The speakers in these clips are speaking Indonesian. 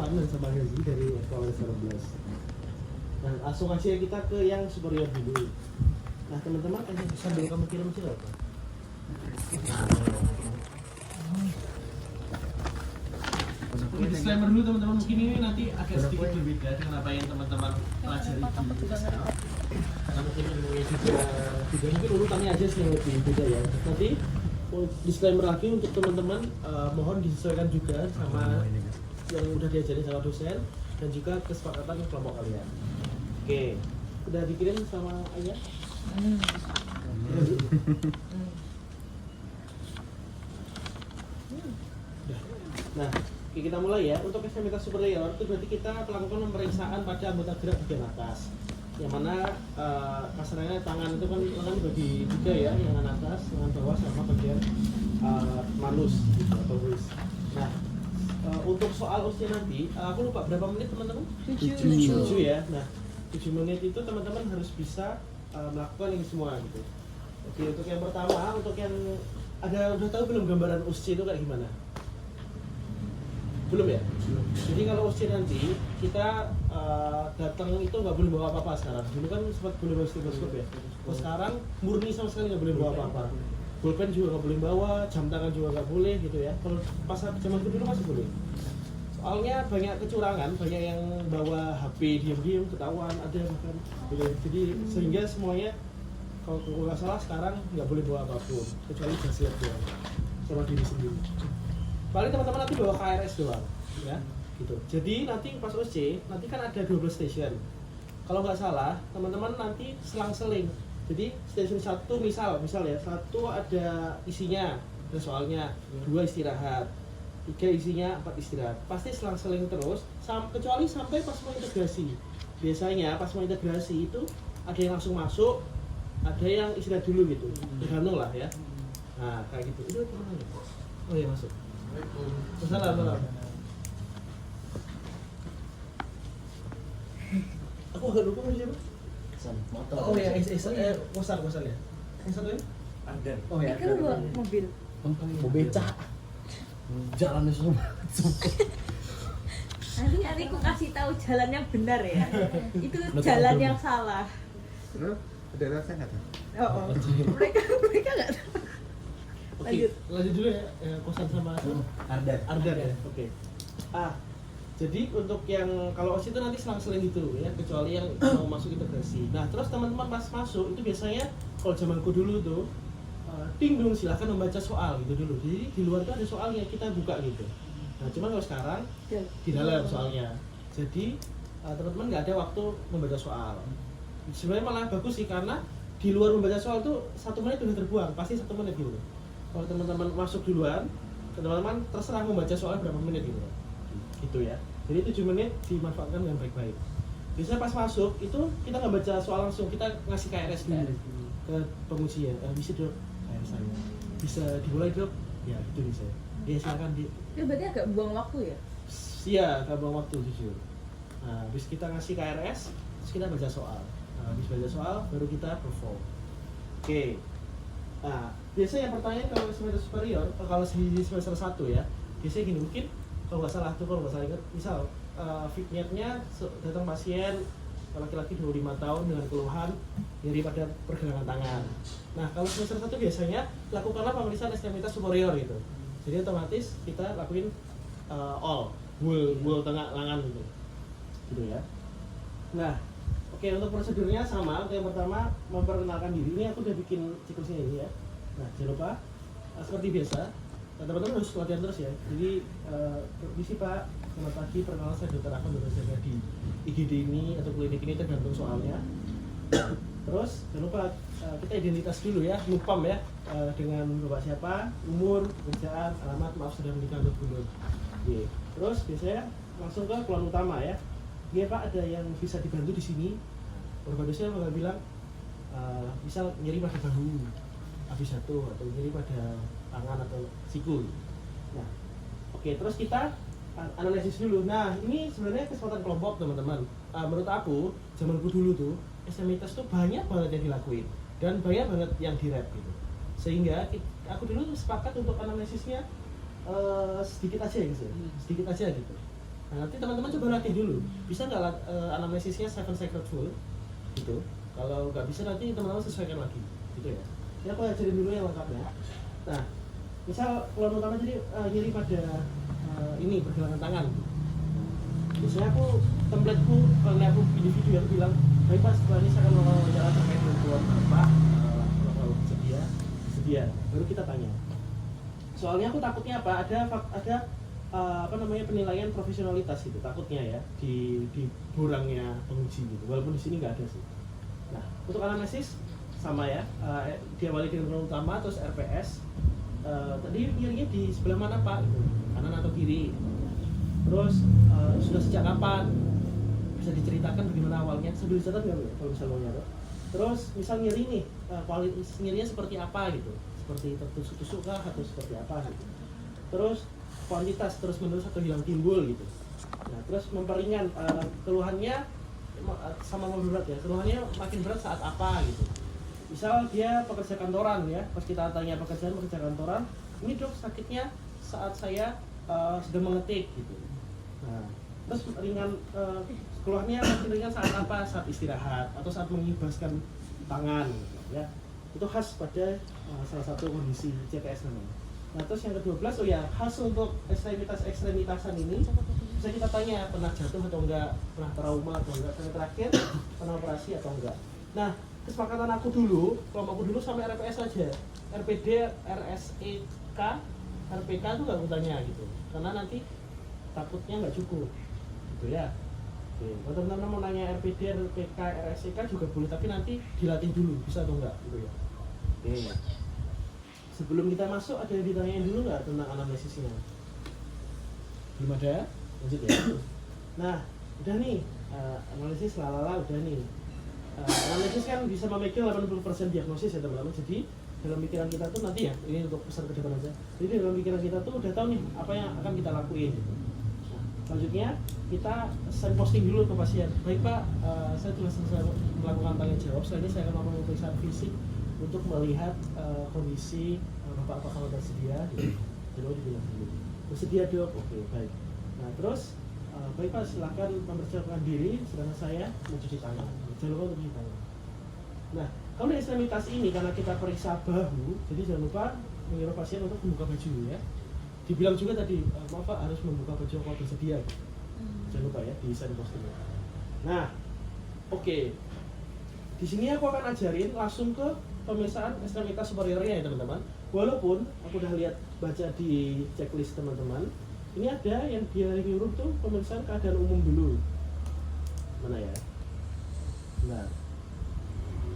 Irfan dan sama Gazi dari Sekolah 12. Nah, langsung aja kita ke yang superior dulu. Nah, teman-teman, sambil kamu kirim sih apa? Disclaimer dulu teman-teman, mungkin ini nanti agak sedikit berbeda dengan apa yang teman-teman pelajari di karena mungkin ilmunya juga mungkin urutannya aja sih yang lebih beda ya. Nanti disclaimer lagi untuk teman-teman, mohon disesuaikan juga sama yang udah diajarin sama dosen dan juga kesepakatan kelompok kalian. Oke, udah dikirim sama Ayah? Nah, oke, kita mulai ya. Untuk ekstremitas superior itu berarti kita melakukan pemeriksaan pada anggota gerak bagian atas. Yang mana kasarnya tangan itu kan dibagi tiga ya, lengan atas, lengan bawah sama bagian manus gitu, atau wrist. Nah, untuk soal usia nanti, aku lupa berapa menit teman-teman? 7 ya. Nah, 7 menit itu teman-teman harus bisa melakukan ini semua gitu. Oke, untuk yang pertama, untuk yang udah tahu belum gambaran usia itu kayak gimana? Belum ya? Jadi kalau usia nanti kita datang itu nggak boleh bawa apa-apa sekarang. Dulu kan sempat boleh bawa stetoskop ya. Kalau sekarang murni sama sekali nggak boleh bawa apa-apa. Pulpen juga nggak boleh bawa, jam tangan juga nggak boleh gitu ya. Kalau pas zaman dulu masih boleh. Soalnya banyak kecurangan, banyak yang bawa HP diam-diam ketahuan, ada bahkan. Jadi sehingga semuanya kalau nggak salah sekarang nggak boleh bawa apapun kecuali jas lab doang sama diri sendiri. Paling teman-teman nanti bawa KRS doang, ya, gitu. Jadi nanti pas OC, nanti kan ada 12 station. Kalau nggak salah, teman-teman nanti selang-seling. Jadi station 1 misal ya, 1 ada isinya, ada soalnya, 2 istirahat, 3 isinya, 4 istirahat. Pasti selang-seling terus, kecuali sampai pas mau integrasi. Biasanya pas mau integrasi itu ada yang langsung masuk, ada yang istirahat dulu gitu, tergantung lah ya. Nah kayak gitu. Itu teman-teman. Oh ya masuk. Assalamualaikum. Aku agak lupa siapa? Motor. Oh ya, kosan ya. Yang satu ini? Ada. Oh ya. Kan bawa mobil. Mau becak. Jalannya semua. Nanti aku kasih tahu jalan yang benar ya. Itu jalan yang salah. Ada rasa nggak tuh? Oh. Mereka nggak tahu. Oke, lanjut dulu ya, kosan sama Ardan ya. Oke. Jadi untuk yang kalau OSI itu nanti selang-seling gitu ya, kecuali yang mau masuk integrasi. Nah, terus teman-teman pas masuk itu biasanya kalau zamanku dulu tuh ding dong silahkan membaca soal gitu dulu. Jadi di luar tuh ada soalnya kita buka gitu. Nah, cuman kalau sekarang di dalam soalnya. Jadi teman-teman nggak ada waktu membaca soal. Sebenarnya malah bagus sih karena di luar membaca soal tuh 1 menit udah terbuang, pasti 1 menit gitu. Kalau teman-teman masuk duluan, teman-teman terserah membaca soal berapa menit gitu ya. Jadi 7 menit dimanfaatkan dengan baik-baik. Biasanya pas masuk itu kita nggak baca soal langsung, kita ngasih KRS ke pengungsi ya. Bisa dok, KRS saya. Bisa dimulai dok? Ya itu bisa. Ya silakan di. Ya berarti agak buang waktu ya? Iya, nggak buang waktu jujur. Nah, habis kita ngasih KRS, terus kita baca soal. Nah, habis baca soal baru kita perform. Oke. Nah, biasanya yang pertanyaan kalau semester superior, kalau di semester 1 ya, biasanya gini, mungkin kalau nggak salah ingat, misal fitnya datang pasien laki-laki 25 tahun dengan keluhan nyeri pada pergelangan tangan. Nah, kalau semester 1 biasanya lakukanlah pemeriksaan ekstremitas superior gitu. Jadi otomatis kita lakuin whole tengah lengan gitu ya. Nah, oke, untuk prosedurnya sama. Untuk yang pertama memperkenalkan diri. Ini aku udah bikin siklusnya ini ya. Nah, jangan lupa seperti biasa, teman-teman harus latihan terus ya. Jadi permisi Pak, selamat pagi, perkenalan saya Dr. Afan, dokter jaga di IGD ini atau klinik ini tergantung soalnya. Terus jangan lupa kita identitas dulu ya, nupam ya, dengan bapak siapa, umur, kerjaan, alamat, maaf sudah menikah untuk bunuh. Terus biasanya langsung ke keluhan utama ya. Iya Pak, ada yang bisa dibantu di sini. Beberapa dosen bakal bilang misal nyeri pada bahu, habis satu atau nyeri pada tangan atau siku. Nah, oke, terus kita analisis dulu. Nah, ini sebenarnya kesempatan kelompok teman-teman. Menurut aku, zamanku dulu tuh ekstremitas tuh banyak banget yang dilakuin dan banyak banget yang direp gitu. Sehingga aku dulu sepakat untuk analisisnya sedikit aja gitu, sedikit aja gitu. Nah, nanti teman-teman coba latih dulu. Bisa nggak anamnesisnya 7 sacred full gitu. Kalau nggak bisa nanti teman-teman sesuaikan lagi gitu ya. Ya aku ajarin dulu yang lengkapnya. Nah, misal keluhan utama jadi nyeri pada ini pergelangan tangan. Biasanya aku templateku kalau aku individu yang bilang, baik Pak, setelah ini saya akan melakukan wawancara terkait dengan keluhan Bapak, kalau sedia, baru kita tanya. Soalnya aku takutnya apa? Ada penilaian profesionalitas gitu, takutnya ya di borangnya penguji gitu. Walaupun di sini nggak ada sih. Nah, untuk anamnesis sama ya, diawali dengan keluhan utama terus RPS. Tadi nyerinya di sebelah mana Pak? Gitu. Kanan atau kiri? Terus sudah sejak kapan? Bisa diceritakan bagaimana awalnya? Sambil dicatat nggak ya kalau misal mau nyatet? Terus misal nyeri nih, kualitas nyerinya seperti apa gitu? Seperti tertusuk-tusuk kah atau seperti apa gitu? Terus kuantitas terus menerus atau hilang timbul gitu. Nah, terus memperingan keluhannya sama mau berat ya. Keluhannya makin berat saat apa gitu? Misal dia pekerja kantoran ya, pas kita tanya pekerja kantoran, ini dok sakitnya saat saya sedang mengetik gitu. Nah, terus ringan keluhannya makin ringan saat apa? Saat istirahat atau saat mengibaskan tangan gitu, ya. Itu khas pada salah satu kondisi CTS namanya. Nah, terus yang ke-12 khas untuk ekstremitasan ini bisa kita tanya pernah jatuh atau enggak, pernah trauma atau enggak, yang terakhir pernah operasi atau enggak. Nah, kesepakatan aku dulu, kelompokku dulu sampai RPS aja. RPD, RSEK, RPK itu nggak aku tanya gitu, karena nanti takutnya nggak cukup gitu ya. Oke, kalau teman-teman mau nanya RPD, RPK, RSEK juga boleh, tapi nanti dilatih dulu bisa atau enggak gitu ya. Oke, sebelum kita masuk ada yang ditanyain dulu nggak tentang anamnesisnya? Belum ada? Lanjut ya. Nah, udah nih analisis lalala udah nih. Analisis kan bisa memegang 80% diagnosis ya teman-teman. Jadi dalam pikiran kita tuh nanti ya, ini untuk pesan ke depan aja. Jadi dalam pikiran kita tuh udah tahu nih apa yang akan kita lakuin. Nah, selanjutnya kita send posting dulu ke pasien. Baik Pak, saya telah selesai melakukan tanya jawab. Setelah ini saya akan melakukan pemeriksaan fisik untuk melihat kondisi Bapak apakah bersedia. Jadi dibilang dulu. Bersedia dok, oke baik. Nah terus baik Pak, silahkan mempersiapkan diri, sedangkan saya mencuci tangan. Jangan lupa untuk cuci tangan. Nah, kalau di ekstremitas ini karena kita periksa bahu, jadi jangan lupa menyuruh pasien untuk membuka baju ya. Dibilang juga tadi, maaf Pak harus membuka baju kalau bersedia. Jangan lupa ya di send postingnya. Nah, oke. Di sini aku akan ajarin langsung ke pemeriksaan ekstremitas superiornya ya teman-teman. Walaupun aku udah lihat baca di checklist teman-teman, ini ada yang dia nyuruh tuh pemeriksaan keadaan umum dulu. Mana ya?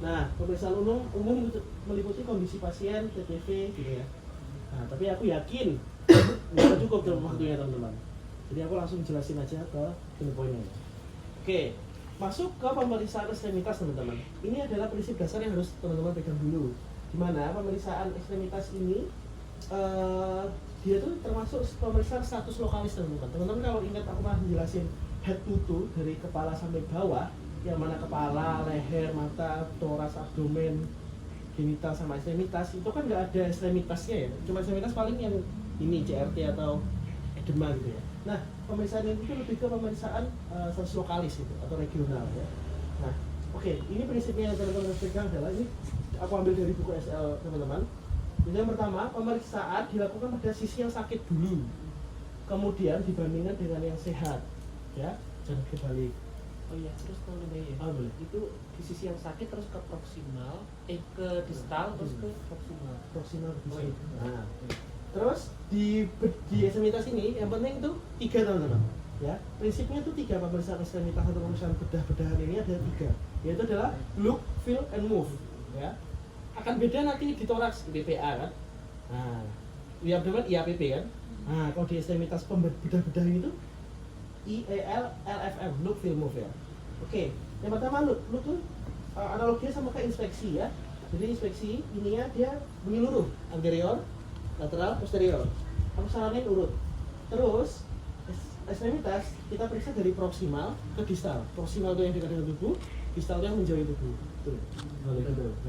Nah, pemeriksaan umum meliputi kondisi pasien, TTV gitu ya. Nah, tapi aku yakin nggak cukup dalam waktunya teman-teman. Jadi aku langsung jelasin aja ke poinnya. Oke, masuk ke pemeriksaan ekstremitas teman-teman. Ini adalah prinsip dasar yang harus teman-teman pegang dulu. Dimana pemeriksaan ekstremitas ini dia tuh termasuk pemeriksaan status lokalis teman-teman. Teman-teman kalau ingat aku pernah menjelasin head to toe dari kepala sampai bawah, yang mana kepala, leher, mata, toras, abdomen, genital sama ekstremitas itu kan nggak ada ekstremitasnya ya. Cuma ekstremitas paling yang ini CRT atau edema gitu ya. Nah, pemeriksaan ini itu lebih ke pemeriksaan status lokalis gitu atau regional ya. Nah, oke, ini prinsipnya yang teman-teman harus pegang adalah ini aku ambil dari buku SL teman-teman. Jadi yang pertama, pemeriksaan dilakukan pada sisi yang sakit dulu, kemudian dibandingkan dengan yang sehat, ya, jangan kebalik. Oh iya, terus kalau ya, Boleh. itu di sisi yang sakit terus ke proksimal, ke distal terus ke proksimal. Proksimal bisa. Oh, iya. Nah, terus di ekstremitas ini yang penting itu 3 teman-teman, ya. Prinsipnya itu 3 pemeriksaan ekstremitas atau pemeriksaan bedah-bedahan ini ada 3, yaitu adalah look, feel, and move, ya. Akan beda nanti di toraks di BPA kan. Nah, di abdomen IAPP kan. Nah, kalau di ekstremitas bedah-bedah itu IEL, LFM, look, feel, move ya. Oke, yang pertama look tuh analoginya sama kayak inspeksi ya. Jadi inspeksi ininya dia menyeluruh, anterior, lateral, posterior. Aku saranin urut. Terus ekstremitas kita periksa dari proksimal ke distal. Proksimal itu yang dekat dengan tubuh, distal itu yang menjauhi tubuh. Betul.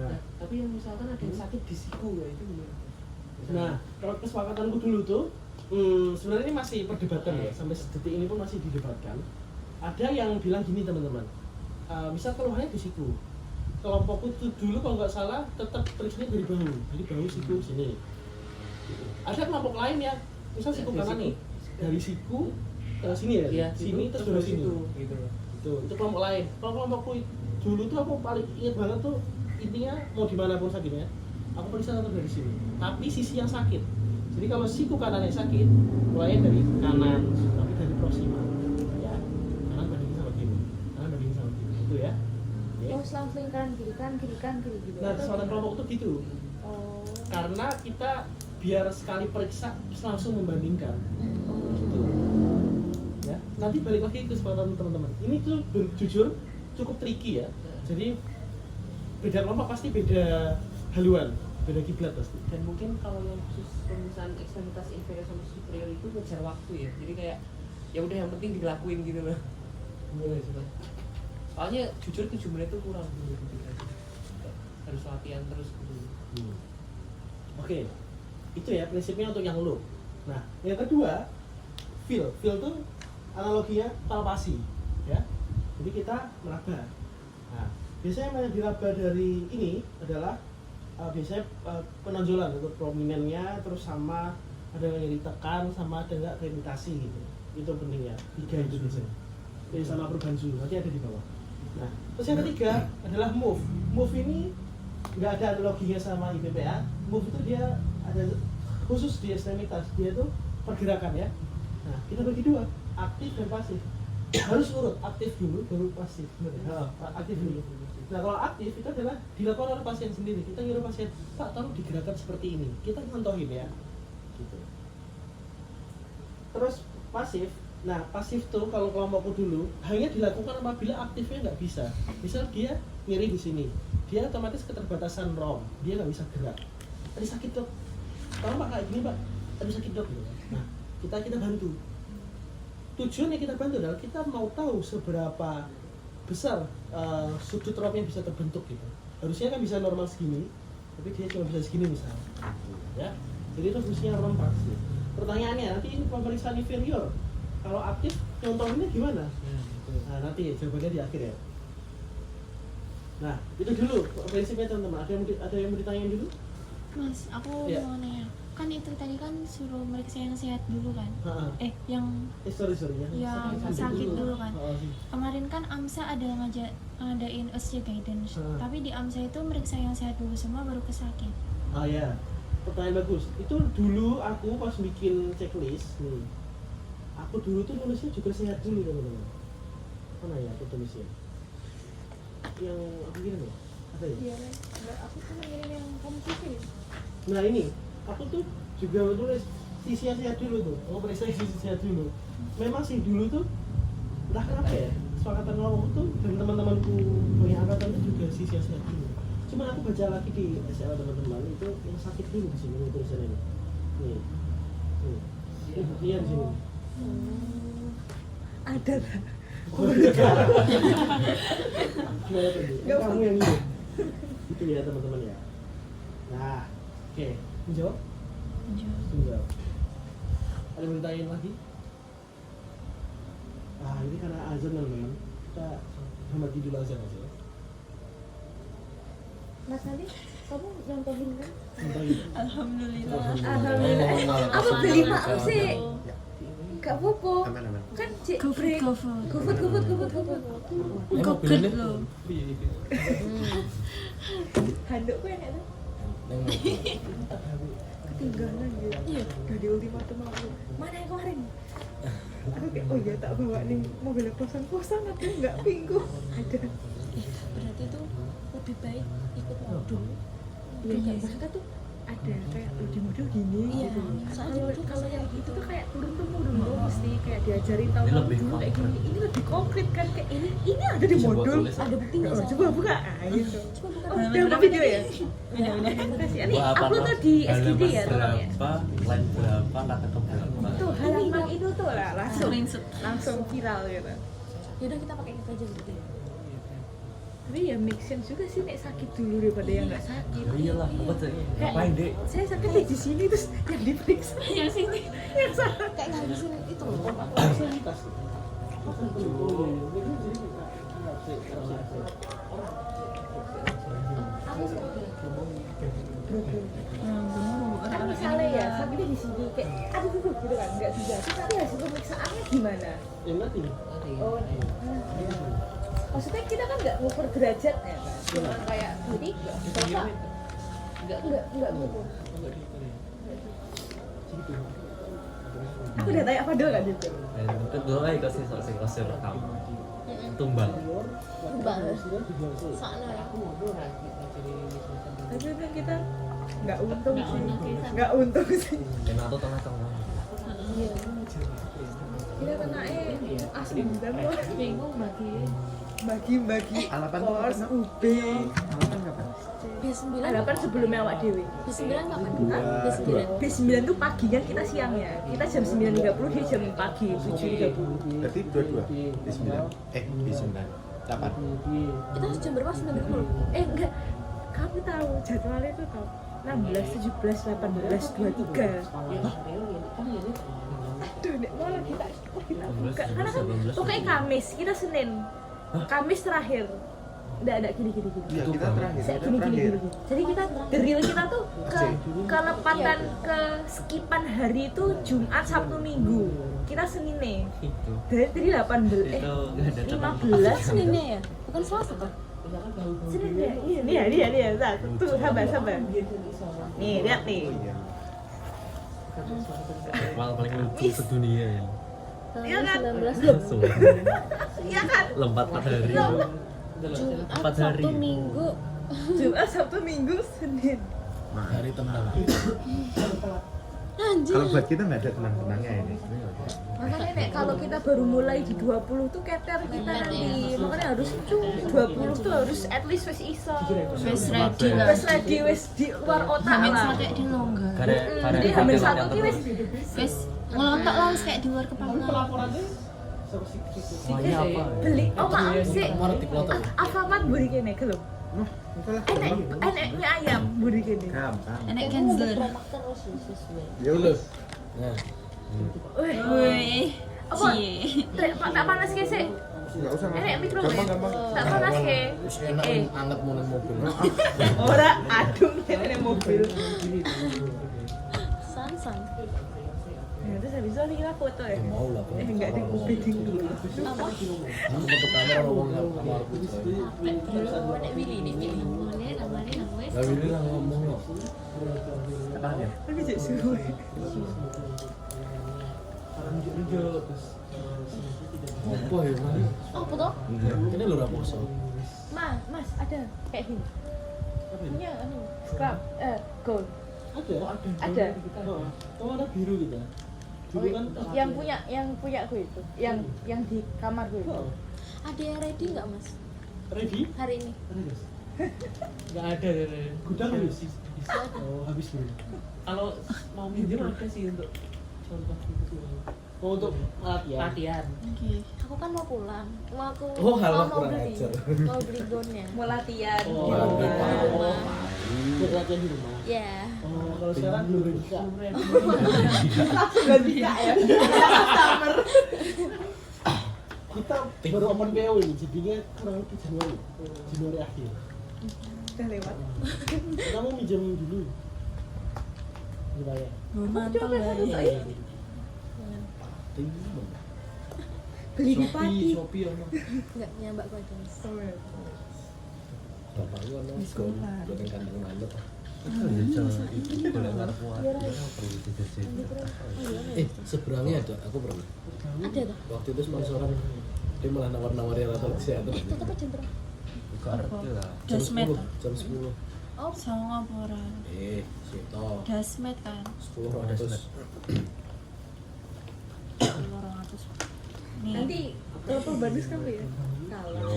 Nah, tapi yang misalkan ada yang sakit di siku ya itu gimana? Nah, kalau kesepakatanku dulu tuh, sebenarnya ini masih perdebatan ya, sampai detik ini pun masih didebatkan. Ada yang bilang gini teman-teman, misal keluhannya di siku. Kelompokku tuh dulu kalau nggak salah tetap periksanya dari bahu siku sini. Ada kelompok lain ya, misal siku kanan nih, dari siku ke sini ya, Iya, sini terus dari sini. gitu. Itu kelompok lain. Kalau kelompokku dulu tuh aku paling ingat banget tuh intinya mau dimanapun sakitnya, aku periksa tetap dari sini. Tapi sisi yang sakit. Jadi kalau siku kanan yang sakit, mulai dari kanan, tapi dari proksimal, ya. Kanan bandingin sama kiri, kanan bandingin sama kiri, itu ya. Oke. Terus langsung kanan kiri gitu. Nah, kesempatan kelompok itu gitu. Oh. Karena kita biar sekali periksa langsung membandingkan. Gitu. Ya, nanti balik lagi ke kesempatan teman-teman. Ini tuh jujur cukup tricky ya. Jadi beda kelompok pasti beda haluan, beda kiblat pasti. Dan mungkin kalau yang khusus pemeriksaan ekstremitas inferior sama superior itu ngejar waktu ya. Jadi kayak ya udah yang penting dilakuin gitu loh. Boleh coba. Soalnya jujur 7 menit itu kurang gitu. Harus latihan terus gitu. Oke. Itu ya prinsipnya untuk yang low. Nah, yang kedua, feel. Feel tuh analoginya palpasi, ya. Jadi kita meraba. Nah, biasanya yang diraba dari ini adalah biasanya penonjolan untuk prominennya, terus sama ada yang ditekan, sama ada nggak gravitasi gitu. Itu pentingnya. 3 itu biasanya. Jadi sama Purbanzu, nanti ada di bawah. Nah, terus yang ketiga adalah move. Move ini nggak ada analoginya sama IPPA. Move itu dia ada khusus di ekstremitas, dia itu pergerakan ya. Nah, kita bagi dua, aktif dan pasif. Harus urut, aktif dulu baru pasif. Benar ya? Aktif dulu. Nah, kalau aktif itu adalah dilakukan oleh pasien sendiri. Kita nyuruh pasien, Pak, tolong digerakkan seperti ini. Kita contohin ya. Gitu. Terus pasif. Nah, pasif tuh kalau kelompokku dulu hanya dilakukan apabila aktifnya nggak bisa. Misal dia nyeri di sini, dia otomatis keterbatasan ROM, dia nggak bisa gerak. Tadi sakit dok, tolong Pak kayak gini Pak, tadi sakit dok. Gitu. Nah, kita bantu. Tujuannya kita bantu adalah kita mau tahu seberapa besar sudut ROM yang bisa terbentuk gitu. Harusnya kan bisa normal segini, tapi dia cuma bisa segini misalnya. Ya, jadi itu fungsinya ROM pasif. Pertanyaannya nanti ini pemeriksaan inferior. Kalau aktif, contohnya gimana? Nah, nanti jawabannya di akhir ya. Nah, itu dulu prinsipnya teman-teman. Ada yang mau ditanyain dulu? Mas, aku Ya. mau nanya. Kan itu tadi kan suruh meriksa yang sehat dulu kan? Yang Sorry ya. yang sakit dulu kan? Oh, Kemarin kan AMSA ada ngadain USJ guidance. Tapi di AMSA itu meriksa yang sehat dulu semua baru ke sakit. Ah ya, pertanyaan bagus. Itu dulu aku pas bikin checklist nih. Aku dulu tuh nulisnya juga sehat dulu teman-teman. Mana ya aku tulisnya? Yang aku kirim ya? Ada ya? Iya, aku tuh ngirim yang kamu kirim. Nah ini, aku tuh juga nulis sisi yang sehat dulu tuh. Aku periksa sisi sehat dulu. Memang sih dulu tuh, entah kenapa ya, kesepakatan kelompok tuh dan teman-temanku banyak angkatan itu juga sisi yang sehat dulu. Cuma aku baca lagi di SL teman-teman itu yang sakit dulu di sini tulisannya ini. Nih, ini buktinya di sini. Ada lah. Gimana tadi? Kamu yang ini. Itu ya teman-teman ya. Nah, oke. Menjawab? Menjawab. Ada yang bertanya lagi? Ah, ini karena azan teman-teman. Kita hormati dulu azan aja. Mas Ali, kamu nyontohin kan? Contohin. Alhamdulillah. Alhamdulillah. Aku beli maaf sih. Gak apa-apa. Aman. Kan cek GoFood. break. GoFood. GoFood lo. Handukku enak tuh. Ketinggalan gitu. Iya. Gak di ultimatum aku. Mana yang kemarin? Aku kayak, oh iya tak bawa nih mobil kosan tapi nggak pinggu. Ada. Berarti itu lebih baik ikut modul. Iya, maksudnya tuh ada kayak di model gini Iya, gitu. soalnya Kalau yang itu tuh kayak turun temurun loh, mesti kayak diajarin tahun dulu kayak gini. Ini lebih konkret kan kayak ini ada di modul, ada buktinya. Oh, coba buka. Gitu. Coba buka. Oh, udah ada video ya? Kasih. Ini upload tuh di SGD ya, tolong ya. Line berapa, kata ke berapa. Tuh halaman itu tuh lah langsung Screenshot. langsung viral gitu. Yaudah kita pakai itu aja gitu. Tapi ya make sense juga sih nek sakit dulu daripada yang nggak sakit. Ya iyalah, apa tuh? Ngapain dek? Saya sakit di sini terus yang diperiksa yang sini yang sakit. Kayak ngabisin itu loh. fasilitas. Kan misalnya ya sakitnya di sini kayak aduh gitu kan nggak bisa. Tapi hasil pemeriksaannya gimana? Yang nanti. Oh, maksudnya kita kan nggak ngukur derajatnya kan? Cuma kayak jadi bapak nggak ngukur. Aku udah tanya Fadil kan gitu. Itu dulu aja kasih kasih rekam. Tumbang. Sana ya. Tapi kan kita nggak untung sih, nggak untung sih. Enak tuh tengah-tengah. Kita kenanya asli banget. bingung Bagi Alapan course kapan? UB. Alapan kapan? B9 Alapan sebelumnya awak dewi. B9 kapan? Hah? B9 B9 tuh paginya kita siangnya. Kita jam 9.30 dia jam pagi 7.30. Berarti dua-dua B9. B9. Kapan? Itu harus jam berapa? 9.30? Enggak. Kamu tahu jadwalnya itu tahu 16, 17, 18, 23. Aduh, nek mau kita buka. Karena kan pokoknya Kamis, kita Senin. Kamis terakhir. Nggak ada gini. Iya, kita terakhir. Saya Kita gini. terakhir. Jadi kita the real kita tuh kelepatan ke skipan hari itu Jumat, Sabtu, Minggu. Kita Senin nih. Itu. Dari 18 Itu nggak ada 15 Seninnya ya? Bukan Selasa toh? Senin ya. Iya. Satu. Tuh, sabar. Nih, lihat nih. Oh iya. Jadwal paling lucu sedunia ya. Iya kan? 19 Langsung. Iya kan? Lompat 4 hari. Jumat, 4 hari. Sabtu, Minggu. Jumat, Sabtu, Minggu, Senin. Hari tenang. Anjir. Kalau buat kita nggak ada tenang-tenangnya ini. Makanya nek kalau kita baru mulai di 20 tuh keter kita nanti. Makanya harus 20 tuh harus at least wis iso. wes ready lah Wis ready, wis di luar otak hamin lah. satu di longgar Jadi hamil satu ki wis wes ngelontok lah wes kayak di luar kepala Pelaporannya sama si Semuanya apa? beli. Oh maaf sih. Alfamart buri kene gelem. Noh, enggak lah. Enek mie ayam buri kene. Gampang. enek Kamu udah cancer promak terus sesuai. Ya udah. Wih, wih apa? Tak panas ke sih? Enggak usah. Enek mikro Gampang. tak panas ke. Anget mau mobil. Ora adung nek mobil. San. Ya terus habis itu kita foto ya. Enggak di kuping dulu. Apa? Nek Willy, nek Willy. Apaan ya? Tapi jadi suruh. Apa ya? Apa toh? Ini lho raposo. Mas, ada kayak gini. Punya anu, scrub, gold. Ada. Oh, ada biru gitu. Biru kan Yang punya gue itu, yang di kamar gue itu. Ada yang ready nggak Mas? ready? Hari ini? Nggak ada dari Gudang habis. Oh, habis biru. kalau mau minjem ada sih untuk contoh gitu. Oh, untuk latihan. Latihan. oke Aku kan mau pulang. Oh, hal mau kurang beli. ajar. Mau beli gownnya. Mau latihan Oh, di rumah. Buat latihan di rumah. Ya. Oh, kalau sekarang belum bisa. Langsung gak bisa ya. Customer. Kita baru open PO ini, jadinya kurang lebih Januari akhir. Udah lewat. Kamu minjem dulu. Dibayar. mantap Coba ya saya beli di Pati. Shopee ono. Enggak punya Mbak gue aja Mas. Bapak lu ono buat yang kandang manut. Itu boleh ngarep kuat. Perlu dijajah. Seberangnya ada, aku pernah. Ada toh? Waktu itu sponsoran dia malah nawar-nawarin atau kesehatan. Tutupnya jam berapa? Buka arti lah. Jam Dasmet 10, jam 10. Oh, sama pora Situ. dasmet kan 10 ratus. 200 nih Nanti telepon bandus kamu ya? Kalau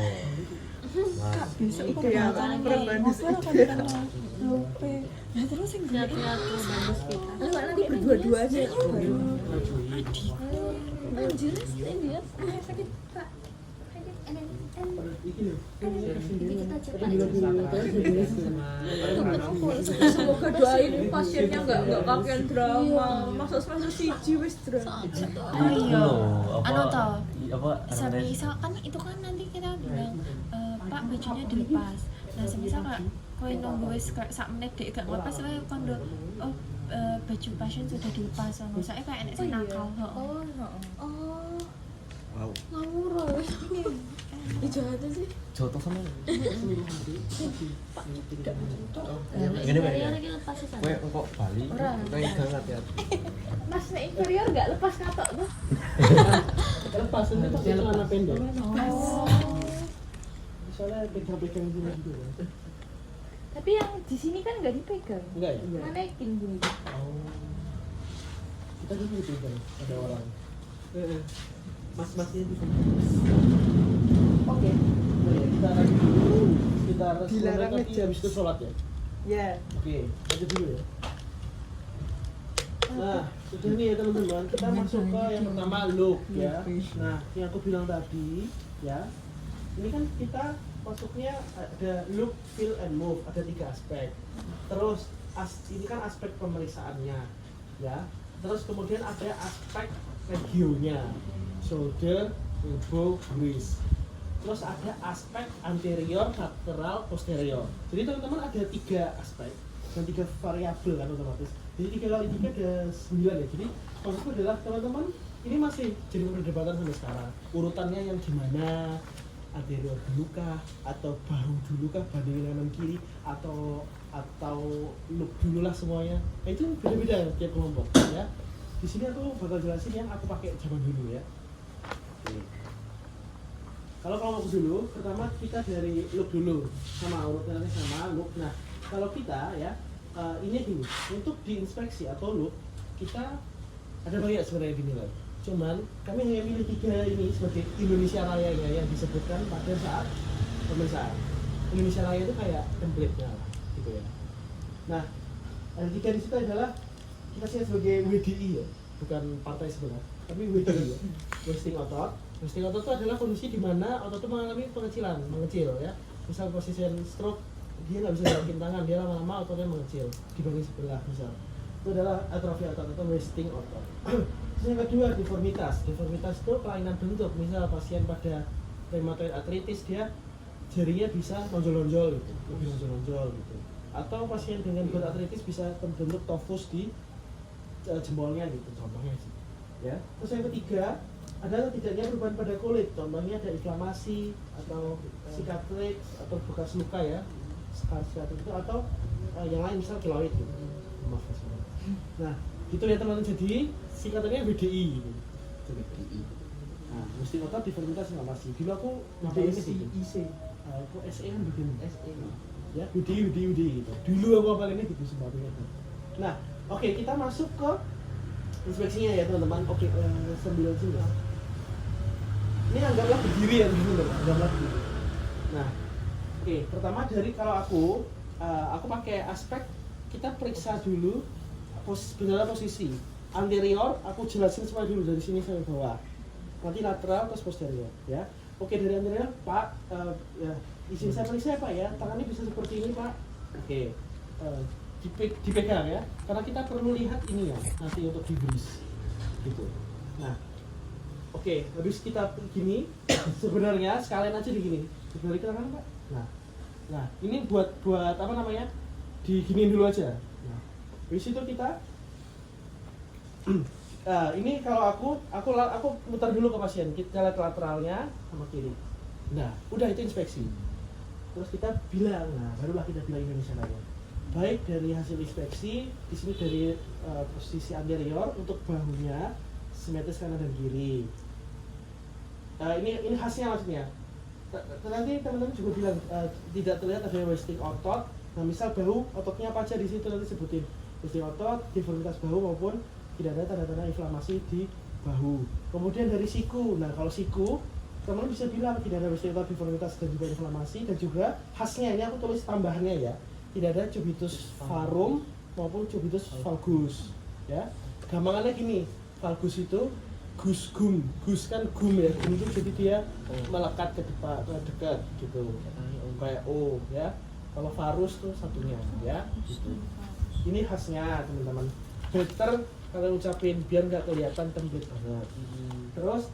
Mas, besok itu ya, perbandus apa kadang lupa ya terus yang gue lihat-lihat tuh bandus kita. Enggak, nanti berdua-dua aja. Anjir, ini dia. Sakit, Pak. Sakit. Iki lho. kita cepat. Semoga doain pasiennya nggak kakean drama. Masuk semester siji wis drama. Oh iya. Apa- Anu toh. apa Semisal kan itu kan nanti kita bilang Pak bajunya dilepas. Nah semisal kak kowe nunggu wis kayak sak menit dek gak ngelepas kowe kondo baju pasien sudah dilepas ngono. Soalnya kayak enek sing nakal. Oh, oh, Wow. ngawur. Ih, jahat sih. jotos sama Ini Inferior Mbak. iki lepas sih. Kowe kok Bali? Ora. Kowe jangan hati-hati. Mas nek inferior nggak lepas katok tuh. Lepas ini pakai celana pendek. Oh. Misalnya pegang-pegang gini gitu ya. Tapi yang di sini kan nggak dipegang. Enggak ya? Manekin bunyi. Oh. Kita kan gitu kan, ada orang. Mas-masnya di sini. Oke. Nah, ya, kita lagi dulu sekitar Dilarang 10 menit ngejam. habis itu sholat ya. Ya. Oke, lanjut dulu ya. Nah, sudah nih ya teman-teman, kita masuk ke yang pertama look ya. Nah, yang aku bilang tadi ya, ini kan kita masuknya ada look, feel, and move, ada 3 aspek. Terus ini kan aspek pemeriksaannya ya. Terus kemudian ada aspek regionya, shoulder, elbow, wrist. Terus ada aspek anterior, lateral, posterior. Jadi teman-teman ada 3 aspek dan 3 variabel kan otomatis. Jadi 3 kali 3 ada 9 ya. Jadi maksudku adalah teman-teman ini masih jadi perdebatan sampai sekarang. Urutannya yang gimana? Anterior dulu kah? Atau bahu dulu kah bandingin kanan kiri? Atau look dulu lah semuanya. Nah, itu beda-beda tiap kelompok ya. Di sini aku bakal jelasin yang aku pakai zaman dulu ya. Oke. Kalau kelompok dulu, pertama kita dari look dulu, sama urutannya sama look. Nah, kalau kita ya ini dulu untuk diinspeksi atau look kita ada banyak sebenarnya dinilai. Cuman kami hanya pilih 3 ini sebagai Indonesia Raya yang disebutkan pada saat pemeriksaan. Indonesia Raya itu kayak template-nya lah, gitu ya. Nah, yang 3 di situ adalah kita sih sebagai WDI ya, bukan partai sebelah, tapi WDI ya. Wasting otot. Wasting otot itu adalah kondisi di mana otot itu mengalami mengecil ya. Misal posisi stroke, dia nggak bisa gerakin tangan, dia lama-lama ototnya mengecil di bagian sebelah misal. Itu adalah atrofi otot atau wasting otot. Terus yang kedua deformitas. Deformitas itu kelainan bentuk. Misal pasien pada rheumatoid arthritis dia jarinya bisa nonjol-nonjol gitu, lebih nonjol-nonjol gitu. Atau pasien dengan gout arthritis bisa terbentuk tofus di jempolnya gitu, contohnya sih. Ya. Terus yang ketiga adalah tidaknya perubahan pada kulit. Contohnya ada inflamasi atau cicatrix atau bekas luka ya, scar itu atau yang lain misal keloid gitu. Maaf ya. Nah, gitu ya teman-teman. Jadi singkatannya BDI gitu. BDI. Nah, mesti otot deformitas inflamasi. Dulu aku ini IC. Aku SE kan bikin SE. Ya, BDI gitu. Dulu aku apa ini gitu sebabnya. Nah, oke, kita masuk ke inspeksinya ya teman-teman. Oke, sambil sini. Ini anggaplah berdiri ya teman-teman. Anggaplah berdiri. Nah, oke, pertama dari kalau aku pakai aspek kita periksa dulu posisi anterior. Aku jelasin semua dulu dari sini sampai bawah. Nanti lateral terus posterior ya. Oke, dari anterior Pak, ya, izin saya periksa Pak ya. Tangannya bisa seperti ini Pak. Oke, dipegang ya. Karena kita perlu lihat ini ya nanti untuk dibris gitu. Nah, oke, habis kita gini sebenarnya sekalian aja digini. Dibalik ke tangan Pak. Nah, ini buat apa namanya? Diginiin dulu aja. Nah, habis itu kita ini kalau aku mutar dulu ke pasien, kita lihat lateralnya sama kiri. Nah, udah itu inspeksi. Terus kita bilang, nah barulah kita bilang Indonesia Raya. Baik dari hasil inspeksi, di sini dari posisi anterior untuk bahunya simetris kanan dan kiri. Ini khasnya maksudnya. Nanti teman-teman juga bilang tidak terlihat ada wasting otot. Nah, misal bahu ototnya apa aja di situ nanti sebutin wasting otot, deformitas bahu maupun tidak ada tanda-tanda inflamasi di bahu. Kemudian dari siku. Nah, kalau siku teman-teman bisa bilang tidak ada wasting otot, deformitas dan juga inflamasi, dan juga khasnya ini aku tulis tambahannya ya. Tidak ada cubitus varum maupun cubitus valgus ya. Gampangannya gini, valgus itu gus kan gum ya, gum itu jadi dia melekat ke depan, ke dekat gitu, kayak O ya. Kalau varus tuh satunya ya, gitu. Ini khasnya teman-teman. Better kalian ucapin biar nggak kelihatan template banget. Terus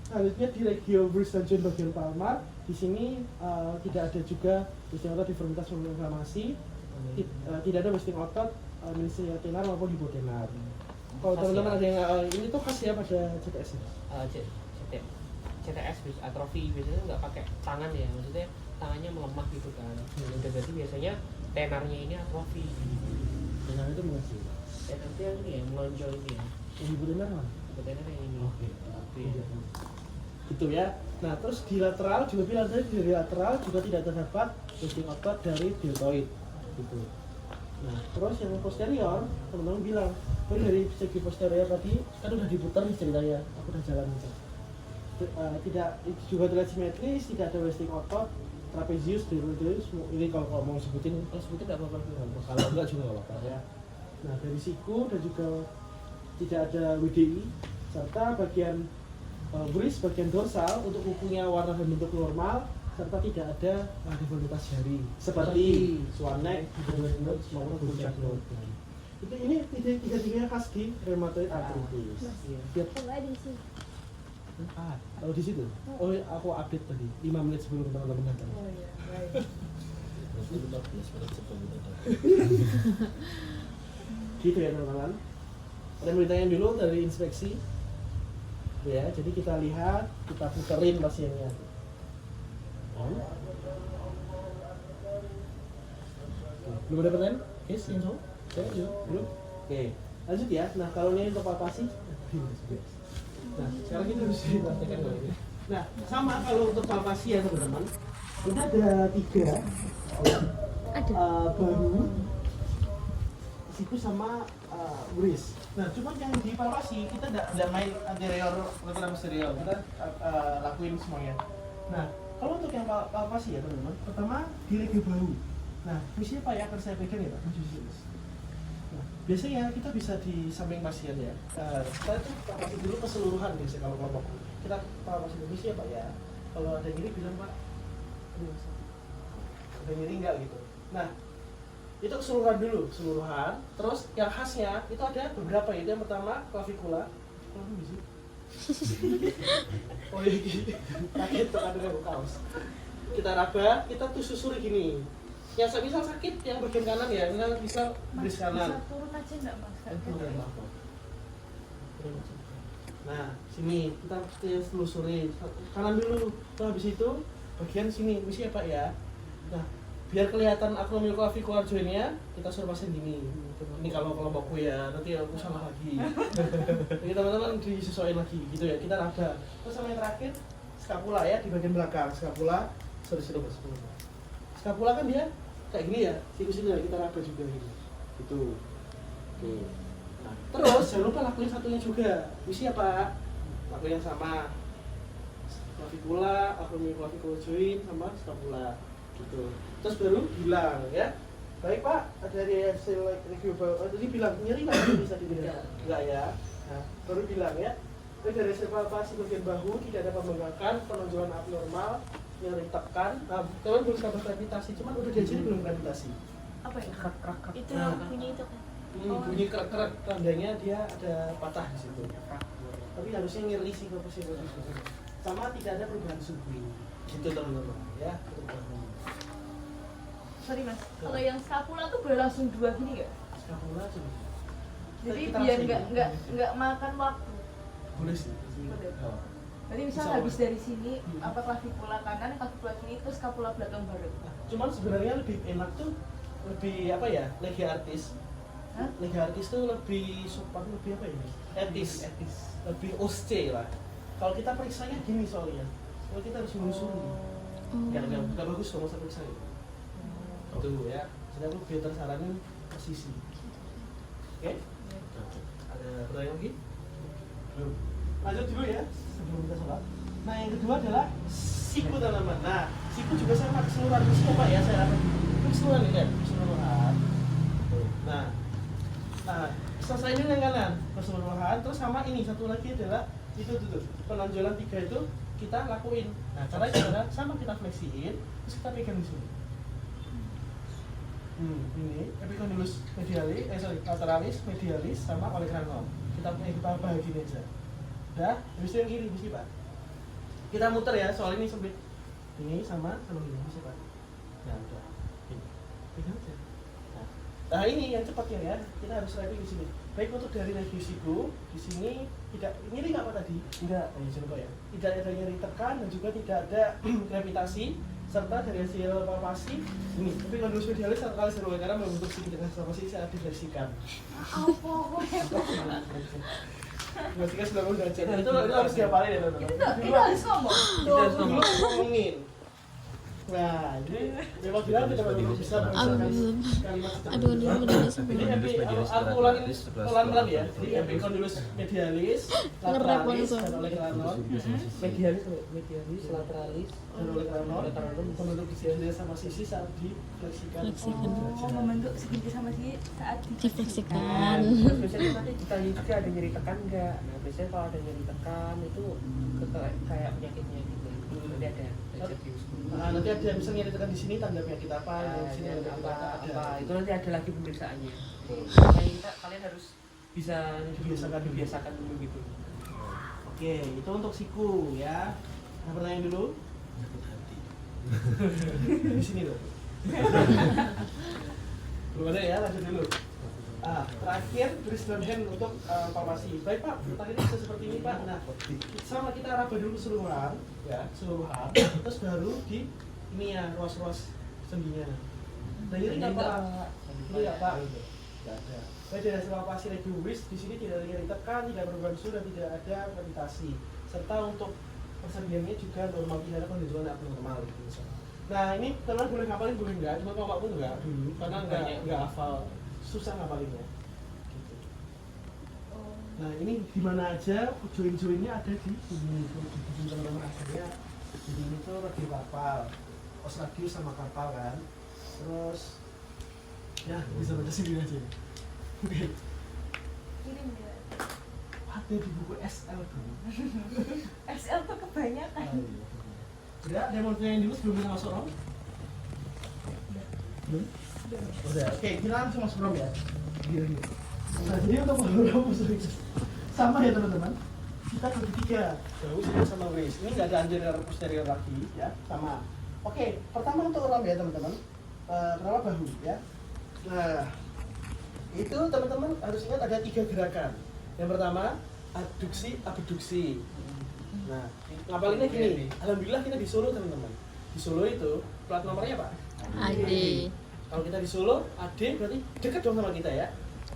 selanjutnya di Regio Bristol bagian palmar, di sini tidak ada juga wasting otot di fermentasi maupun inflamasi, tidak ada wasting otot ministerial tenar maupun hipotenar. Kalau teman-teman ada yang ini tuh khas ya pada CTS ya? CTS atrofi biasanya nggak pakai tangan ya, maksudnya tangannya melemah gitu kan. Udah berarti biasanya tenarnya ini atrofi. Tenar itu masih. Tenar itu yang ini ya, melonjol ini ya. Yang hipotenar mana? Tenar yang ini. Oke. Iya. Gitu ya. Nah terus di lateral juga bilang tadi di lateral juga tidak terdapat wasting otot dari deltoid gitu. Nah terus yang posterior teman-teman bilang dari segi posterior tadi kan udah diputar nih ceritanya, aku udah jalan itu. Tidak juga tidak simetris, tidak ada wasting otot, trapezius, deltoideus. Ini kalau mau sebutin nggak apa-apa, kalau enggak juga nggak apa-apa ya. Nah dari siku dan juga tidak ada WDI serta bagian bris bagian dorsal untuk kukunya warna dan bentuk normal serta tidak ada deformitas jari seperti swanek, hidroneus maupun puncak node. Itu ini tiga-tiganya khas di rheumatoid arthritis. Biar Enggak di sini. kalau di situ, oh aku update tadi 5 menit sebelum teman-teman datang. Oh iya, baik. Gitu ya teman-teman. Ada beritanya dulu dari inspeksi. Ya, jadi kita lihat, kita puterin pasiennya. Belum ada pertanyaan? Yes, yang so? Belum? Oke, lanjut ya. Nah, kalau ini untuk palpasi, nah, sekarang kita bisa dipraktekkan dulu. Nah, sama kalau untuk palpasi ya teman-teman. Ini ada 3 bahu, siku sama bris. Nah, cuma yang di palpasi kita tidak main anterior lateral posterior, kita lakuin semuanya. Nah, kalau untuk yang palpasi ya teman-teman, pertama di regio bahu. Nah, misinya Pak ya akan saya pegang ya Pak. Nah, biasanya kita bisa di samping pasien ya. Kita itu palpasi dulu keseluruhan biasanya kalau kelompok. Kita palpasi dulu misinya Pak ya. Kalau ada yang ini bilang Pak, ada yang ini enggak gitu. Nah, itu keseluruhan dulu, keseluruhan. Terus yang khasnya itu ada beberapa ya. Yang pertama clavikula. Oh iya, kaget tuh ada kaos. Kita raba, kita tuh susuri gini. Yang misal sakit yang bagian kanan ya, misal bris kanan. Bisa turun aja enggak Mas? Nah, sini kita telusuri kanan dulu. Terus habis itu bagian sini, misi ya Pak ya. Nah, biar kelihatan acromioclavicular joint-nya, kita suruh pasien gini. Ini kalau kelompokku ya, nanti aku salah lagi. Jadi teman-teman disesuaikan lagi gitu ya. Kita raba. Terus sama yang terakhir skapula ya di bagian belakang. Skapula, sorry. Skapula kan dia kayak gini ya. Sini kita raba juga gini. Gitu. Oke. Nah, terus jangan lupa lakuin satunya juga. Misi apa? Lakuin yang sama. Clavicula, acromioclavicular joint sama skapula. Gitu. Terus baru bilang ya. Baik Pak, dari hasil review tadi bilang nyeri nggak bisa dibilang? Enggak ya. Nah, baru bilang ya. Terus dari hasil palpasi bagian bahu tidak ada pembengkakan, penonjolan abnormal, nyeri tekan. Nah, teman belum kabar gravitasi, cuman udah diajarin belum gravitasi. Apa ya? Krak. Itu Nah, bunyi itu kan. bunyi kerak tandanya dia ada patah di situ. Tapi harusnya nyeri sih kalau posisi. Sama tidak ada perubahan suhu. Gitu teman-teman ya. Sorry Mas, kalau yang skapula tuh boleh langsung 2 gini nggak? Skapula sih. Jadi Kita biar rasain. nggak makan waktu. Boleh sih. Boleh. Oh. Berarti misal Bisa, habis Mas. dari sini, apa clavikula kanan, clavikula kiri, terus skapula belakang baru. Cuman sebenarnya lebih enak tuh lebih apa ya, legi artis. Hah? Legi artis tuh lebih sopan, lebih apa ya? Etis. Lebih osce lah. Kalau kita periksanya gini soalnya. Kalau kita harus menyusuri. Nggak bagus kalau masa periksa ya. Itu ya. Jadi aku biar tersaranin posisi. Oke? Ada pertanyaan lagi? Belum. Lanjut dulu ya sebelum kita sholat. Nah yang kedua adalah siku teman-teman. Nah siku juga sama keseluruhan misi Pak ya saya rasa keseluruhan ini kan keseluruhan. Nah selesai ini yang kanan keseluruhan, terus sama ini satu lagi adalah itu tuh penonjolan 3 itu kita lakuin. Nah cara sama kita fleksiin, terus kita pegang di sini. Ini epicondylus medialis, lateralis, medialis sama olecranon. Kita bahagian aja. Udah, habis itu yang kiri mesti Pak. Kita muter ya, soal ini sempit. Ini sama ini mesti Pak. Nah udah. Pegang aja. Nah ini yang cepatnya ya, kita harus review di sini. Baik untuk dari revisiku di sini tidak nyeri nggak Pak tadi? Tidak, coba ya. Tidak ada nyeri tekan dan juga tidak ada gravitasi serta dari hasil palpasi ini. Tapi kondus medialis satu kali seru karena membentuk sedikit palpasi saat difleksikan. Fleksikan 90 derajat. Itu harus diapalin ya teman-teman. Itu harus ngomong. Itu harus ngomongin. Nah, ini memang bilang kita baru bisa mengucapkan kalimat medialis. Ini aku ulangin pelan-pelan ya. Jadi epicondylus medialis, lateralis, dan olecranon. Medialis, lateralis, Dan olecranon membentuk sisi sama sisi saat difleksikan. Membentuk segitiga sama sisi saat Difleksikan. Terus biasanya nanti ditanya juga ada nyeri tekan nggak? Nah biasanya kalau ada nyeri tekan itu kayak penyakitnya gitu. Nanti ada serius. Nah, nanti ada misalnya nyeri tekan di sini tanda penyakit apa, di sini ada apa itu nanti ada lagi pemeriksaannya. Kalian harus bisa dibiasakan dulu gitu. Oke, itu untuk siku ya. Nah, pertanyaan dulu. Di sini loh. Belum ada ya, lanjut dulu. Terakhir Dresden hand untuk palpasi. Baik Pak, pertanyaan bisa seperti ini Pak. Nah, sama kita raba dulu keseluruhan, ya keseluruhan. Terus baru di ini ya ruas-ruas sendinya. Nah ini nggak Pak? Ini nggak Pak? Nggak ada. Baik dari hasil palpasi regulis di sini tidak ada nyeri tekan, tidak perubahan suhu dan tidak ada gravitasi. Serta untuk persendiannya juga normal, tidak ada kondisi abnormal gitu. Nah ini teman boleh ngapalin boleh enggak, cuma kalau aku enggak dulu karena enggak hafal, susah ngapalinnya gitu. Nah ini di mana aja join-joinnya ada di sini, di teman-teman akhirnya di sini tuh ragi kapal, osragius sama kapal kan, terus ya bisa baca sendiri aja. Oke. kirim ya. Ada di buku SL tuh. XL tuh kebanyakan. Udah, ada yang mau tanyain dulu sebelum kita masuk Rom? Belum? Udah, oke, kita langsung masuk Rom ya. Gini. Nah, jadi untuk Rom sama ya teman-teman. Kita bagi 3, jauh sama waist. Ini nggak ada anterior posterior lagi ya, sama. Oke, pertama untuk Rom ya teman-teman. Kenapa bahu ya? Nah, itu teman-teman harus ingat ada 3 gerakan. Yang pertama, adduksi, abduksi. Nah, ngapalinnya gini. Alhamdulillah kita di Solo teman-teman. Di Solo itu plat nomornya Pak? AD. Kalau kita di Solo, AD berarti dekat dong sama kita ya.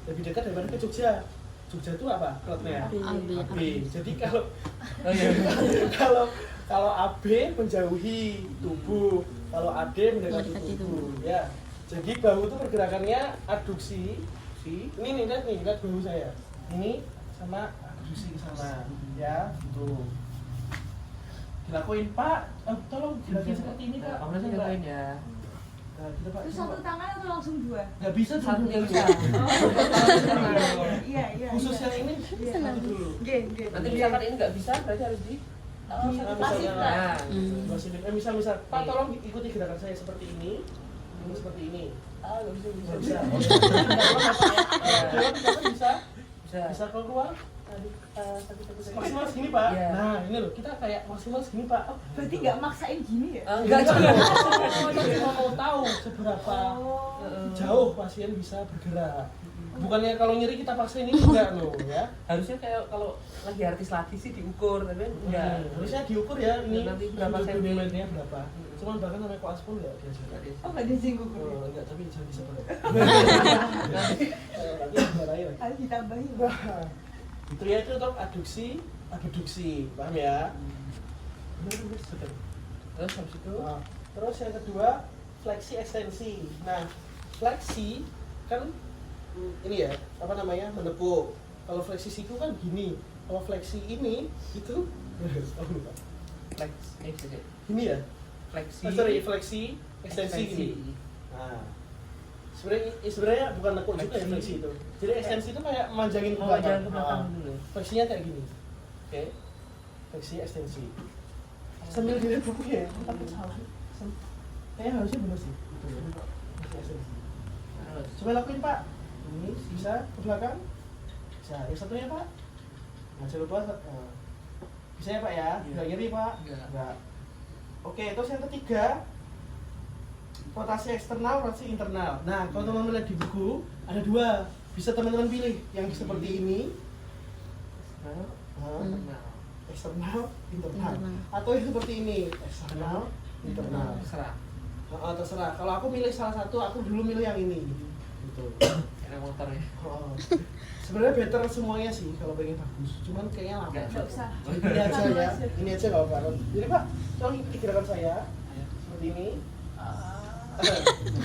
Lebih dekat daripada ke Jogja. Jogja itu apa? Platnya? AB. Jadi kalau AB menjauhi tubuh, kalau AD mendekati tubuh. Ya. Jadi bahu itu pergerakannya adduksi. Ini lihat bahu saya. Ini sama adduksi ke sana. Ya, gitu. Dilakuin Pak, tolong dilakuin seperti ini Kak. Kamu sih dilakuin ya. Nah, kita Pak. Itu satu tangan atau langsung 2? Nggak bisa Satu dulu. bisa. Iya. Khusus yang ini satu dulu. Nanti misalkan ini nggak bisa, berarti harus di Misalnya, misal Pak tolong ikuti gerakan saya seperti ini seperti ini. Nggak bisa. Bisa keluar. Maksimal segini Pak. Iya. Nah ini loh kita kayak maksimal segini Pak. Berarti nggak maksain gini ya? Enggak juga. Kita cuma mau tahu seberapa jauh pasien bisa bergerak. Bukannya kalau nyeri kita paksa ini enggak loh ya. Harusnya kayak kalau lagi artis lagi sih diukur, tapi enggak. Harusnya diukur ya ini Nanti berapa sentimeternya berapa. Cuman bahkan sampai koas pun enggak dia. Oh nggak disinggung. Enggak, tapi jangan disebut. Harus ditambahin. Itu ya itu untuk abduksi, paham ya? Terus habis itu Terus yang kedua fleksi ekstensi. Nah fleksi kan ini ya apa namanya menekuk. Kalau fleksi siku kan gini. Kalau fleksi ini itu lupa. Ini ya. fleksi. Fleksi ekstensi gini. Nah Sebenarnya bukan nekuk juga ya fleksi itu. Jadi ekstensi itu kayak manjangin ke belakang. jangan ke belakang Ah, dulu. fleksinya kayak gini. Oke. Fleksi ekstensi. Sambil dilihat buku ya. Tapi kayaknya harusnya benar sih. Gitu ya. Fleksi ekstensi. Terus. Coba lakuin Pak. Ini bisa ke belakang. Bisa. Yang satunya Pak. Nah, jangan lupa. Bisa ya Pak ya? Nggak kiri Pak? Nggak. Oke, terus yang ketiga, rotasi eksternal, rotasi internal. Nah, kalau teman-teman lihat di buku, ada dua. Bisa teman-teman pilih yang seperti ini. Nah, Eksternal, internal. Atau yang seperti ini, eksternal, internal. terserah. Terserah. Kalau aku milih salah satu, aku dulu milih yang ini. Gitu. Enak motor ya. Oh. Sebenarnya better semuanya sih kalau pengen bagus. Cuman kayaknya lama. Nggak usah. Ini aja ya. Ini aja nggak apa-apa. Jadi Pak, tolong ikuti gerakan saya seperti ini.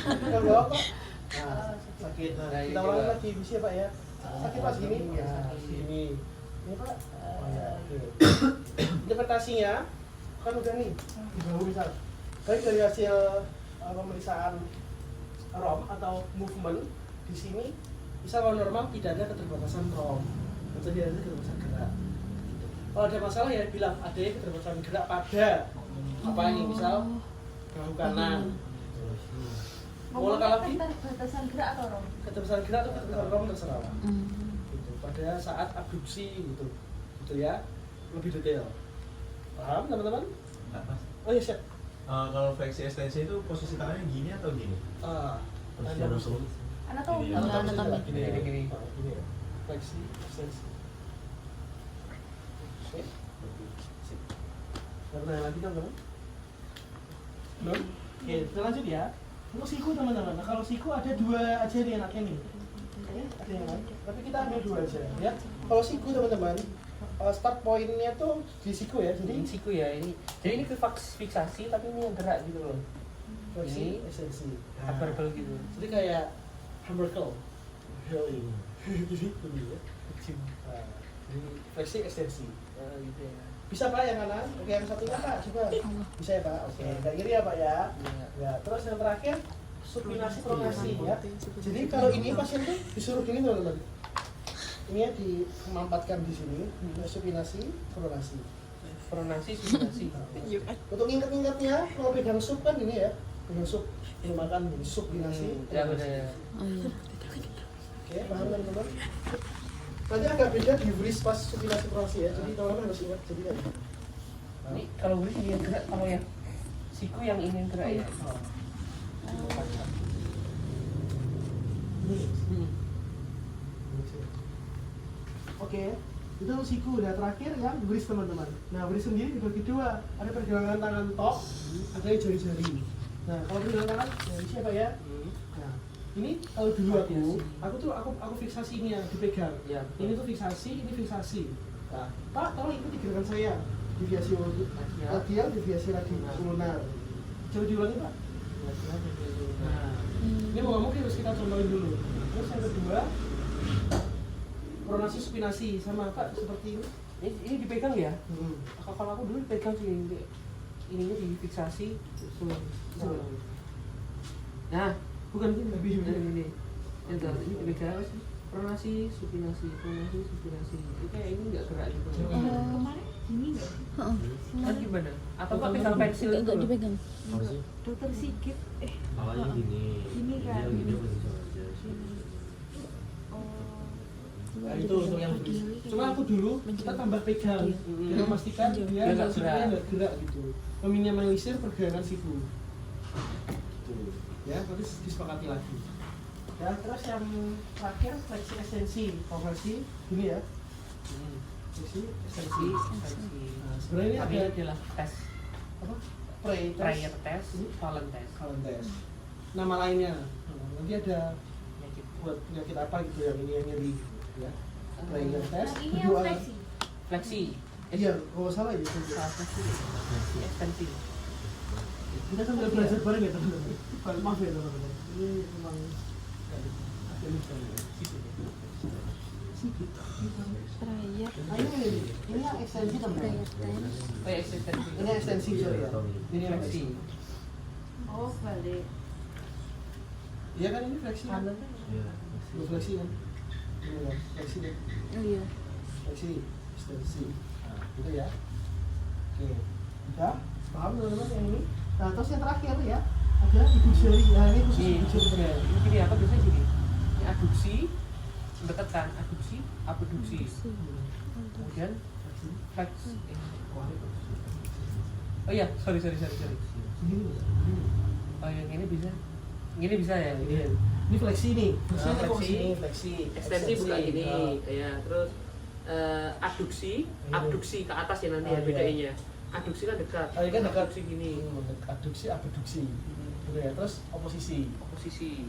Kita bawa Pak. Nah, sakit. Nah, kita ulangi lagi bisa ya Pak ya. Sakit Pak segini. Nah, segini. Ini Pak. Oh ya, oke. Interpretasinya kan udah nih di bahu misal. Baik dari hasil pemeriksaan ROM atau movement di sini, bisa kalau normal tidak ada keterbatasan ROM atau tidak ada keterbatasan gerak. Gitu. Kalau ada masalah ya bilang ada keterbatasan gerak pada apa ini misal bahu kanan. Mau lagi batasan gerak atau rom? keterbatasan gerak atau keterbatasan ROM terserah. Gitu. Pada saat abduksi gitu, gitu ya, lebih detail. Paham teman-teman? Oh ya siap. Kalau fleksi ekstensi itu posisi tangannya gini atau gini? Anda musuh. Anatomi. Anatomi. Gini. Fleksi, ekstensi. Oke. Sip. Ada lagi teman-teman? Belum? Oke, kita lanjut ya. Untuk siku teman-teman. Nah, kalau siku ada dua aja nih enaknya nih. Oke, ada yang lain. Tapi kita ambil dua aja ya. Kalau siku teman-teman, start pointnya tuh di siku ya. Jadi Jadi siku ya ini. Jadi ini fiksasi tapi ini yang gerak gitu loh. fleksi, ekstensi. Barbel gitu. Jadi kayak hamburger, healing. Jadi ini ya. Nah, ini fleksi ekstensi. Gitu ya. Bisa Pak yang kanan? Oke, yang satunya Pak, coba. Bisa ya Pak? Oke, nggak kiri ya Pak ya? Iya. Ya, terus yang terakhir supinasi pronasi ya. Jadi kalau ini pasien tuh disuruh gini teman-teman. Ini ya dimampatkan di sini, supinasi pronasi. Pronasi, subinasi. Untuk nginget-ngingetnya, kalau pegang sup kan ini ya, pegang sup, ini makan supinasi. Ya benar ya. Oke, paham teman-teman? Nanti agak beda di bris pas supinasi pronasi ya, jadi teman-teman harus ingat. Jadi ya. Ini kalau beri ini yang gerak, kalau yang siku yang ini yang gerak ya. Oke, itu siku. Nah terakhir yang bris teman-teman. Nah bris sendiri dibagi dua. Ada pergelangan tangan top, ada jari-jari. Nah kalau pergelangan tangan, ini siapa ya? Nah ini kalau dulu aku fiksasi ini yang dipegang. Ya. Ini tuh fiksasi, ini fiksasi. Nah, Pak, tolong ikuti gerakan saya. Deviasi radial, deviasi lunar. Coba diulangi Pak. Nah, ini mau ngomong harus kita contohin dulu. Terus yang kedua, pronasi supinasi sama Pak seperti ini. Ini dipegang ya? Kalau aku dulu dipegang sih ininya difiksasi. Nah, Bukan gini, lebih ini ini dipegang pronasi, supinasi. Itu kayak ini nggak gerak gitu. Kemarin gini nggak? Kan gimana? Atau Pak pegang pensil itu? Enggak dipegang. Apa sih? Dokter Sigit. Awalnya gini. Gini kan? Gini posisi aja. Nah, itu untuk yang bris. Cuma aku dulu kita tambah pegang, biar memastikan dia nggak nggak gerak gitu, meminimalisir pergerakan siku. Gitu. Ya, nanti disepakati lagi. Ya, terus yang terakhir fleksi ekstensi, konversi ini ya. Fleksi ekstensi. Nah, sebenarnya ini Tapi ada adalah tes, apa? Prayer prayer test, Fallen test. Fallen test. Nama lainnya. Nanti ada buat penyakit apa gitu yang ini yang nyeri gitu, ya. Prayer test. Yang ini yang fleksi. Fleksi. Iya, kalau salah ya. Fleksi. Ekstensi. Kita kan udah belajar bareng ya teman-teman. Maaf ya teman-teman. Ini memang ada lupa ya. Sikit. Prayer. Ini yang ekstensi teman-teman. Oh ya, ekstensi. Ini ekstensi sorry ya. Ini yang Fleksi. fleksi. Oh, balik. Iya kan ini fleksi kan? kanan kan Iya. Lu fleksi kan? Ini kan, fleksi kan? Iya. Fleksi, ekstensi. Nah, gitu ya. Oke, udah paham teman-teman yang ini. Nah, terus yang terakhir ya, ada ibu jari. Nah, ini khusus Nih, ibu jari. ini gini apa biasanya gini. Ini adduksi, mendekatkan, adduksi, abduksi. Kemudian flex. Oh iya, sorry. Ini. Oh yang ini bisa ya. Ini fleksi nih. Nah, Fleksi kok fleksi. sini, fleksi. Ekstensi buka gini, Nah, ya. Terus abduksi, abduksi ke atas ya nanti ya iya. bedainnya. Adduksi kan dekat. Oh, ini kan dekat. Abduksi gini. Abduksi, abduksi. Gitu ya. Terus oposisi. Posisi.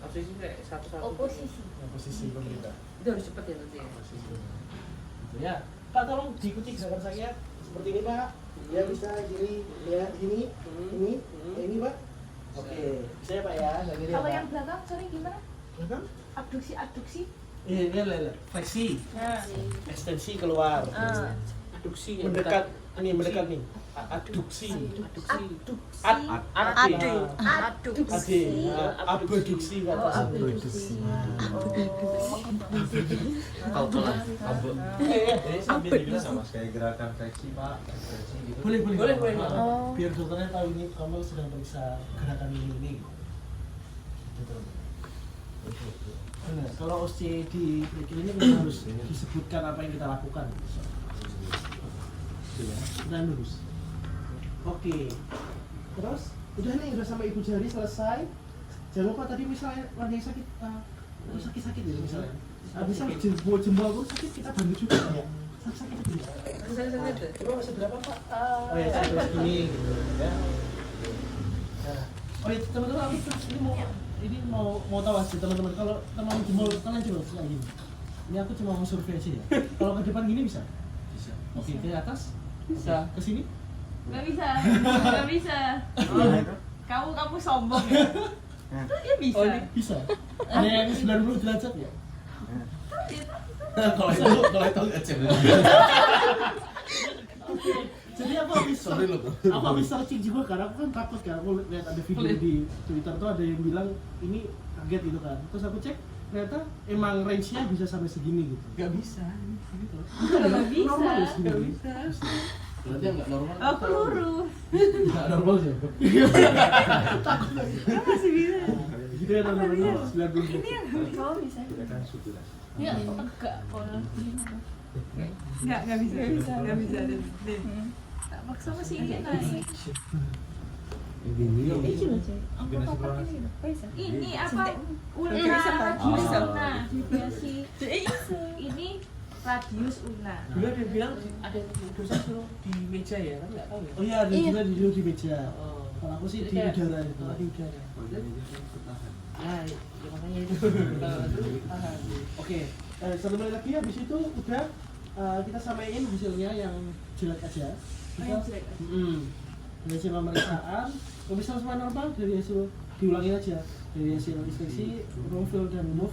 Posisi kayak satu-satu. Oposisi. Oposisi pemerintah. Itu harus cepat ya nanti ya. Gitu ya. Pak, tolong diikuti gerakan saya seperti ini, Pak. Ya bisa gini, ya gini, ini, ya, ini, Pak. Oke, bisa ya, Pak ya. Nggak gini ya, Kalau Pak. yang belakang, sorry gimana? Belakang? Abduksi. Ini lihat, fleksi, Nah. ekstensi keluar. Adduksi yang Mendekat, ini mendekat nih. Adduksi. Adduksi. Abduksi, abduksi ke atas. Kalau pelan, kabel. Jadi sambil dibilang sama kayak gerakan fleksi pak, fleksi gitu. Boleh. Boleh. Oh. Biar dokternya tahu ini kamu sedang periksa gerakan ini. Gitu. Benar. Kalau OC di breaking ini memang harus disebutkan apa yang kita lakukan. Ya, dan lurus. Oke. Terus udah nih, udah sama ibu jari selesai. Jangan lupa tadi misalnya ada yang sakit, sakit ya misalnya. Misal jempol aku sakit, kita bantu juga ya. Sakit itu. Saya. Coba masih berapa Pak? Oh ya, saya terus gini gitu ya. Nah, oh ya teman-teman, aku ini mau tahu aja teman-teman, kalau teman jempol kalian coba kayak gini. Ini aku cuma mau survei aja ya. Kalau ke depan gini bisa? Bisa. Oke, ke atas? Bisa. Ke sini? Nggak bisa. Kamu sombong ya? Dia bisa. Oh, ini bisa. Ada yang 90 derajat ya? Kalau itu nggak cek. Jadi aku habis searching juga karena aku kan takut kan, aku lihat ada video di Twitter tuh ada yang bilang ini kaget gitu kan. Terus aku cek ternyata emang range-nya bisa sampai segini gitu. Gak bisa. Gitu. Nggak bisa. Normal ya segini. Nggak bisa. Berarti yang nggak normal. Oh, peluru. Nggak normal sih. Takut lagi. Masih bisa. Gitu ya teman-teman. 90. Kalau bisa. Gerakan suturas. Ya, enggak. Nggak bisa. Nggak bisa. Tak maksa masih ingin naik. Ini. Ini apa? Ulna. Ini radius ulna. Dulu ada yang bilang ada dosen suruh di meja ya, kan nggak tahu ya. Oh iya, ada juga di meja. Oh. Kalau aku sih di Jadi kayak- udara itu. Oh, di udara. Ah, ya makanya itu. Tahan. Oke, satu menit lagi habis itu udah kita samain hasilnya yang jelek aja. Kita, yang jelek aja. Dari hasil pemeriksaan, kalau misal semua normal dari hasil diulangin aja dari hasil inspeksi, room fill dan move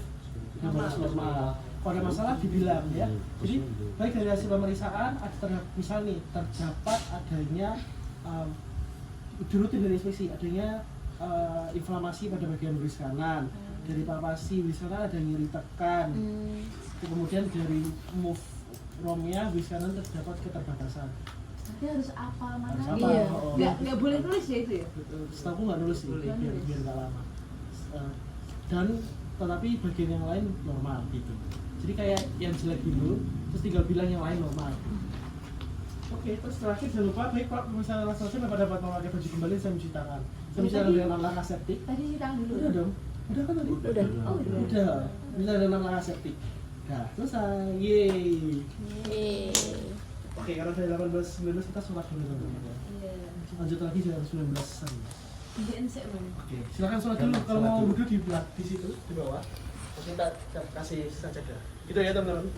yang harus normal. Kalau ada masalah dibilang ya. Jadi baik dari hasil pemeriksaan, misal nih terdapat adanya dirutin dari inspeksi adanya inflamasi pada bagian beris kanan, dari palpasi beris kanan ada nyeri tekan, kemudian dari move romnya beris kanan terdapat keterbatasan. Nanti harus apa mana? Harus apa? Iya. Oh, Nggak boleh tulis ya itu ya? setahu aku nggak nulis sih, Boleh. biar nggak lama. Dan tetapi bagian yang lain normal gitu. Jadi kayak yang jelek dulu, terus tinggal bilang yang lain normal. Oke, terus terakhir jangan lupa, baik Pak, misalnya langsung saja Bapak dapat memakai baju kembali, saya mencuci tangan. Saya mencuci tangan dengan 6 langkah septik. Tadi sih tangan dulu. Udah dong, udah kan tadi? Udah. Oh, udah. Udah, misalnya ada 6 langkah septik. Nah, selesai, yeay. Oke, karena dari 18-19 kita sholat dulu teman-teman. Iya. Lanjut lagi jam 19-an. Gantiin sih, Bang. Oke, silakan sholat dulu. Kalau mau wudhu di situ, di bawah. Terus kita kasih sajadah. Gitu ya teman-teman.